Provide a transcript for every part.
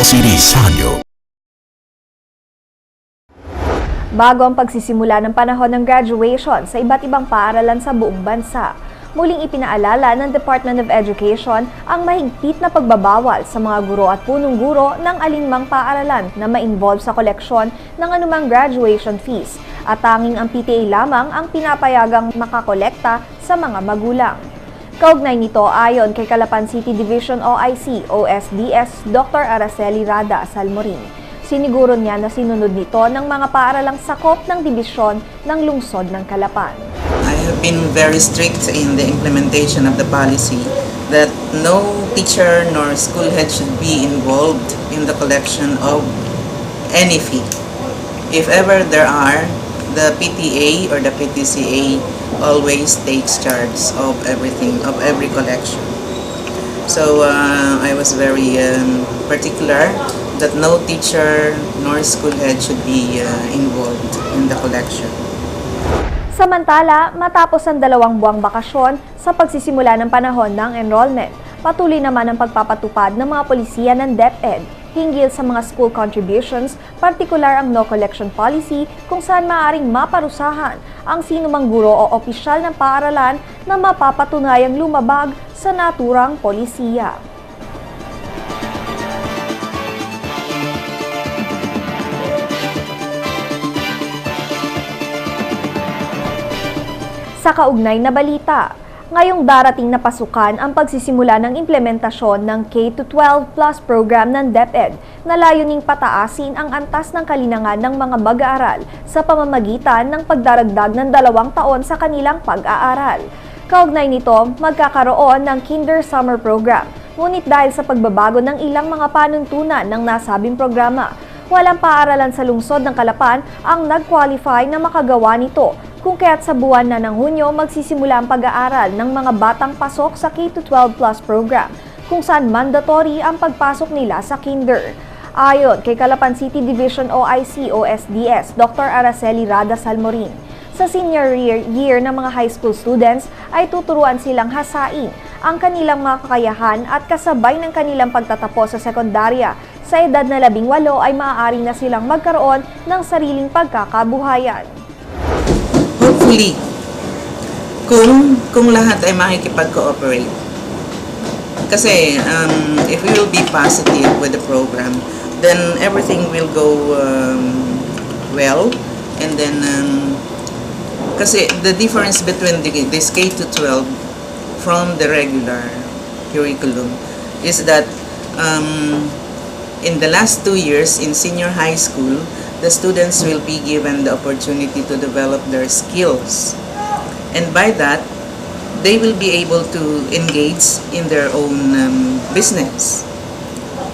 Series Radyo. Bago ang pagsisimula ng panahon ng graduation sa iba't ibang paaralan sa buong bansa, muling ipinaalala ng Department of Education ang mahigpit na pagbabawal sa mga guro at punong guro ng alinmang paaralan na ma-involve sa koleksyon ng anumang graduation fees at tanging ang PTA lamang ang pinapayagang makakolekta sa mga magulang. Kaugnay nito ayon kay Calapan City Division OIC OSDS Dr. Araceli Rada Salmorin. Siniguro niya na sinunod nito ng mga paaralang sakop ng dibisyon ng lungsod ng Calapan. I have been very strict in the implementation of the policy that no teacher nor school head should be involved in the collection of any fee. If ever there are, the PTA or the PTCA always takes charge of everything, of every collection. So I was very particular that no teacher nor school head should be involved in the collection. Samantala, matapos ang 2 buwang bakasyon sa pagsisimula ng panahon ng enrollment, patuloy naman ang pagpapatupad ng mga polisiya ng DepEd hinggil sa mga school contributions, partikular ang no collection policy kung saan maaaring maparusahan ang sinumang guro o opisyal ng paaralan na mapapatunayang lumabag sa naturang polisiya. Sa kaugnay na balita, ngayong darating na pasukan ang pagsisimula ng implementasyon ng K-12 Plus program ng DepEd na layuning pataasin ang antas ng kalinangan ng mga mag-aaral sa pamamagitan ng pagdaragdag ng 2 taon sa kanilang pag-aaral. Kaugnay nito, magkakaroon ng Kinder Summer Program, ngunit dahil sa pagbabago ng ilang mga panuntunan ng nasabing programa, walang paaralan sa lungsod ng Calapan ang nag-qualify na makagawa nito, kung kaya't sa buwan na ng Hunyo magsisimula ang pag-aaral ng mga batang pasok sa K-12 Plus program, kung saan mandatory ang pagpasok nila sa kinder. Ayon kay Calapan City Division OIC OSDS Dr. Araceli Rada Salmorin, sa senior year ng mga high school students ay tuturuan silang hasain ang kanilang mga kakayahan at kasabay ng kanilang pagtatapos sa sekundarya. Sa edad na 18 ay maaari na silang magkaroon ng sariling pagkakabuhayan. Hopefully, kung lahat ay makikipag-cooperate. Kasi if we will be positive with the program, then everything will go well. And then, kasi the difference between this K-12 from the regular curriculum is that in the last 2 years in senior high school, the students will be given the opportunity to develop their skills. And by that, they will be able to engage in their own business.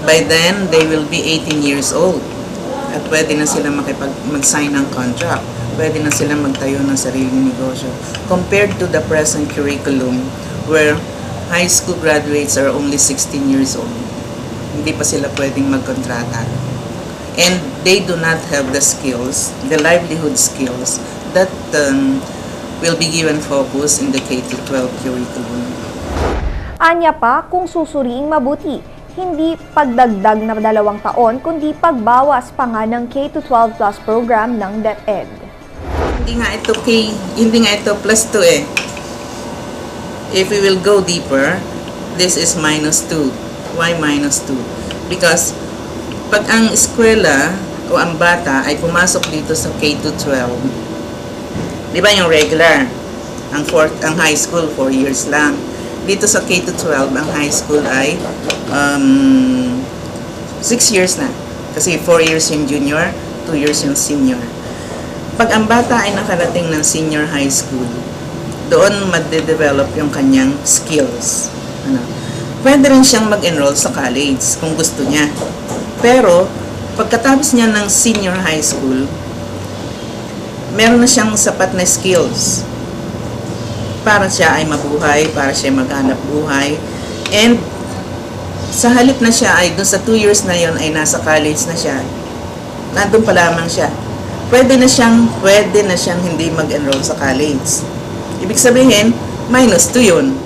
By then, they will be 18 years old. At pwede na sila mag-sign ng contract. Pwede na sila magtayo ng sariling negosyo. Compared to the present curriculum, where high school graduates are only 16 years old. Hindi pa sila pwedeng magkontrata. And they do not have the skills, the livelihood skills that will be given focus in the K-12 curriculum. Anya pa, kung susuriing mabuti, hindi pagdagdag na 2 taon kundi pagbawas pa nga ng K-12 Plus program ng DepEd. Hindi nga ito plus 2 eh. If we will go deeper, this is -2. Why -2? Because pag ang eskwela o ang bata ay pumasok dito sa K-12, di ba yung regular, ang high school 4 years lang. Dito sa K-12, ang high school ay 6 years na. Kasi 4 years yung junior, 2 years yung senior. Pag ang bata ay nakarating ng senior high school, doon magde-develop yung kanyang skills. Pwede rin siyang mag-enroll sa college kung gusto niya. Pero, pagkatapos niya ng senior high school, meron na siyang sapat na skills para siya ay mabuhay, para siya maghanap buhay. And, sa halip na siya ay doon sa 2 years na yon ay nasa college na siya, nandun pa lamang siya. Pwede na siyang hindi mag-enroll sa college. Ibig sabihin, -2 yun.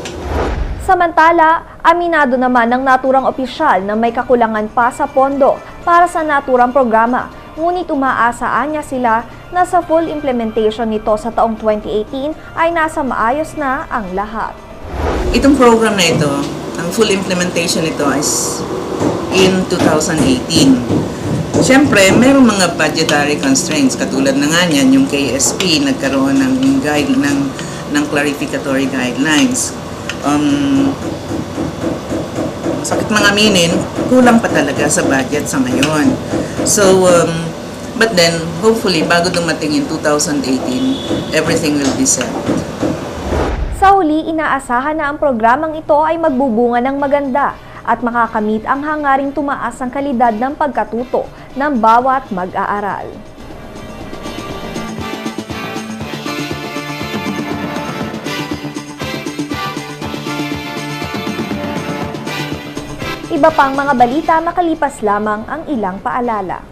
Samantala, aminado naman ng naturang opisyal na may kakulangan pa sa pondo para sa naturang programa, ngunit umaasaan niya sila na sa full implementation nito sa taong 2018 ay nasa maayos na ang lahat. Itong program na ito, ang full implementation nito is in 2018. Siyempre, mayroong mga budgetary constraints. Katulad na nga niyan, yung KSP nagkaroon ng clarificatory guidelines. Sakit mga aminin, kulang pa talaga sa budget sa ngayon. So, but then, hopefully, bago dumating in 2018, everything will be set. Sa huli, inaasahan na ang programang ito ay magbubunga ng maganda at makakamit ang hangaring tumaas ang kalidad ng pagkatuto ng bawat mag-aaral. Iba pang mga balita makalipas lamang ang ilang paalala.